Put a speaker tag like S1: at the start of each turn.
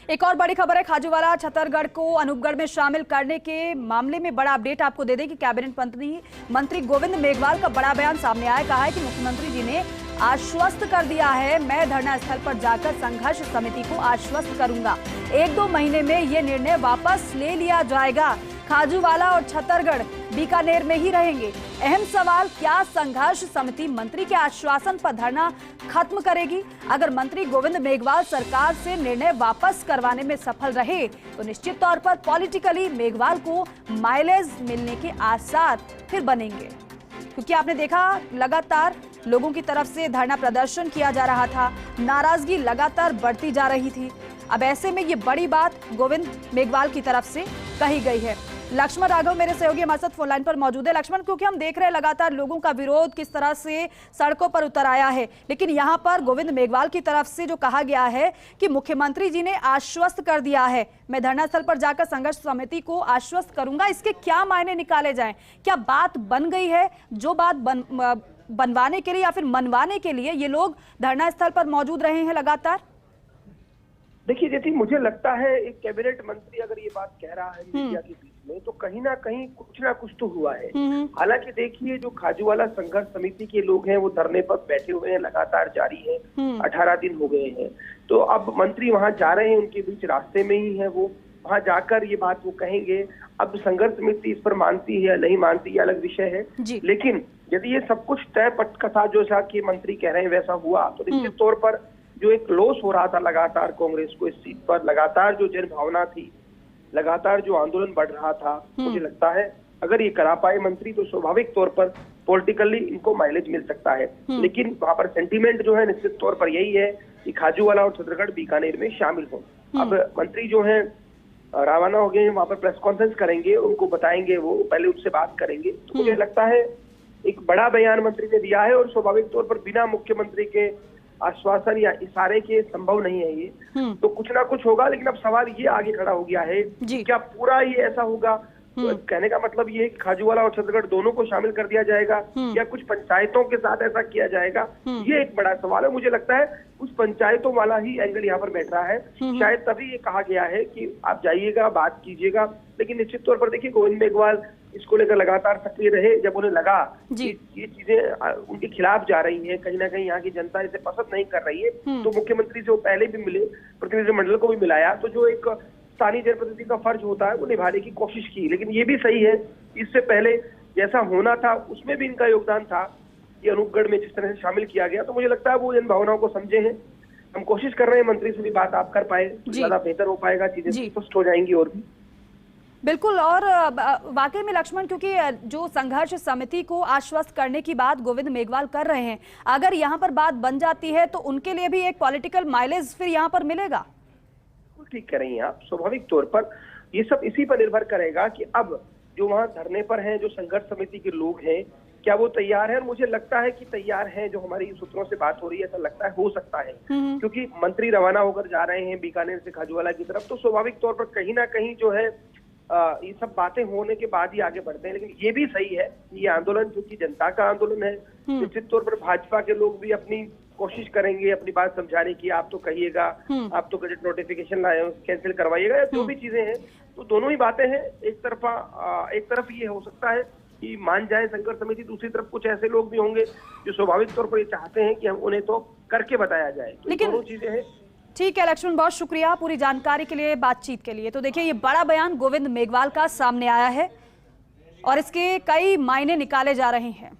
S1: एक और बड़ी खबर है, खाजूवाला छतरगढ़ को अनूपगढ़ में शामिल करने के मामले में बड़ा अपडेट आपको दे दें कि कैबिनेट मंत्री गोविंद मेघवाल का बड़ा बयान सामने आया। कहा है कि मुख्यमंत्री जी ने आश्वस्त कर दिया है, मैं धरना स्थल पर जाकर संघर्ष समिति को आश्वस्त करूंगा, 1-2 महीने में ये निर्णय वापस ले लिया जाएगा। खाजूवाला और छतरगढ़ बीकानेर में ही रहेंगे। अहम सवाल, क्या संघर्ष समिति मंत्री के आश्वासन पर धरना खत्म करेगी? अगर मंत्री गोविंद मेघवाल सरकार से निर्णय वापस करवाने में सफल रहे तो निश्चित तौर पर पॉलिटिकली मेघवाल को माइलेज मिलने के आसार फिर बनेंगे, क्योंकि आपने देखा लगातार लोगों की तरफ से धरना प्रदर्शन किया जा रहा था, नाराजगी लगातार बढ़ती जा रही थी। अब ऐसे में ये बड़ी बात गोविंद मेघवाल की तरफ से कही गई है। लक्ष्मण राघव मेरे सहयोगी हमारे साथ फोन लाइन पर मौजूद है। लक्ष्मण, क्योंकि हम देख रहे हैं लगातार लोगों का विरोध किस तरह से सड़कों पर उतर आया है, लेकिन यहाँ पर गोविंद मेघवाल की तरफ से जो कहा गया है कि मुख्यमंत्री जी ने आश्वस्त कर दिया है, मैं धरना स्थल पर जाकर संघर्ष समिति को आश्वस्त करूंगा, इसके क्या मायने निकाले जाएं? क्या बात बन गई है? जो बात बनवाने के लिए या फिर मनवाने के लिए ये लोग धरना स्थल पर मौजूद रहे हैं लगातार?
S2: देखिए जेठी, मुझे लगता है एक कैबिनेट मंत्री अगर ये बात कह रहा है मीडिया के बीच में, तो कहीं ना कहीं कुछ ना कुछ तो हुआ है। हालांकि देखिए, जो खाजूवाला संघर्ष समिति के लोग हैं वो धरने पर बैठे हुए हैं, लगातार जारी है, 18 दिन हो गए हैं। तो अब मंत्री वहां जा रहे हैं, उनके बीच रास्ते में ही है, वो वहां जाकर ये बात वो कहेंगे। अब संघर्ष समिति इस पर मानती है या नहीं मानती, ये अलग विषय है। लेकिन यदि ये सब कुछ तय पटकथा जो कि मंत्री कह रहे हैं वैसा हुआ, तो निश्चित तौर पर जो एक लॉस हो रहा था लगातार कांग्रेस को इस सीट पर, लगातार जो जन भावना थी, लगातार जो आंदोलन बढ़ रहा था, मुझे लगता है अगर ये करा पाए मंत्री तो स्वाभाविक तौर पर पॉलिटिकली इनको माइलेज मिल सकता है। लेकिन वहां पर सेंटीमेंट जो है निश्चित तौर पर यही है कि खाजूवाला और छतरगढ़ बीकानेर में शामिल हो। अब मंत्री जो है रवाना हो गए, वहां पर प्रेस कॉन्फ्रेंस करेंगे, उनको बताएंगे, वो पहले उनसे बात करेंगे। तो मुझे लगता है एक बड़ा बयान मंत्री ने दिया है और स्वाभाविक तौर पर बिना मुख्यमंत्री के आश्वासन या इशारे के संभव नहीं है ये, तो कुछ ना कुछ होगा। लेकिन अब सवाल ये आगे खड़ा हो गया है, क्या पूरा ये ऐसा होगा? तो कहने का मतलब ये है कि खाजूवाला और छतरगढ़ दोनों को शामिल कर दिया जाएगा या कुछ पंचायतों के साथ ऐसा किया जाएगा, ये एक बड़ा सवाल है। मुझे लगता है कुछ पंचायतों वाला ही एंगल यहाँ पर बैठ रहा है, शायद तभी ये कहा गया है कि आप जाइएगा, बात कीजिएगा। लेकिन निश्चित तौर पर देखिए, गोविंद मेघवाल इसको लेकर लगातार सक्रिय रहे। जब उन्हें लगा कि ये चीजें उनके खिलाफ जा रही है, कहीं ना कहीं यहाँ की जनता इसे पसंद नहीं कर रही है, तो मुख्यमंत्री से वो पहले भी मिले, प्रतिनिधिमंडल को भी मिलाया, तो जो एक स्थानीय जनप्रतिनिधि का फर्ज होता है वो निभाने की कोशिश की। लेकिन ये भी सही है, इससे पहले जैसा होना था उसमें भी इनका योगदान था, ये अनूपगढ़ में जिस तरह से शामिल किया गया। तो मुझे लगता है वो इन भावनाओं को समझे हैं। हम कोशिश कर रहे हैं मंत्री से भी बात आप कर पाए तो ज्यादा बेहतर हो पाएगा, चीजें स्पष्ट हो जाएंगी और भी।
S1: बिल्कुल। और वाकई में लक्ष्मण, क्योंकि जो संघर्ष समिति को आश्वस्त करने की बात गोविंद मेघवाल कर रहे हैं, अगर यहाँ पर बात बन जाती है तो उनके लिए भी एक पॉलिटिकल माइलेज फिर यहाँ पर मिलेगा।
S2: ठीक कह रही हैं आप, स्वाभाविक तौर पर ये सब इसी पर निर्भर करेगा कि अब जो वहां धरने पर हैं, जो संघर्ष समिति के लोग हैं, क्या वो तैयार है? और मुझे लगता है कि तैयार हैं, जो हमारी सूत्रों से बात हो रही है, ऐसा लगता है हो सकता है, क्योंकि मंत्री रवाना होकर जा रहे हैं बीकानेर से खाजूवाला की तरफ, तो स्वाभाविक तौर पर कहीं ना कहीं जो है ये सब बातें होने के बाद ही आगे बढ़ते हैं। लेकिन ये भी सही है, ये आंदोलन क्योंकि जनता का आंदोलन है, निश्चित तौर पर भाजपा के लोग भी अपनी कोशिश करेंगे अपनी बात समझाने की। आप तो कहिएगा, आप तो गजट नोटिफिकेशन लाए, कैंसिल करवाइएगा, या जो भी चीजें हैं, तो दोनों ही बातें हैं। एक तरफ ये हो सकता है कि मान जाए संघर्ष समिति, दूसरी तरफ कुछ ऐसे लोग भी होंगे जो स्वाभाविक तौर पर ये चाहते हैं कि हम उन्हें तो करके बताया जाए। तो दोनों चीजें हैं।
S1: ठीक है लक्ष्मण, बहुत शुक्रिया पूरी जानकारी के लिए, बातचीत के लिए। तो देखिए, ये बड़ा बयान गोविंद मेघवाल का सामने आया है और इसके कई मायने निकाले जा रहे हैं।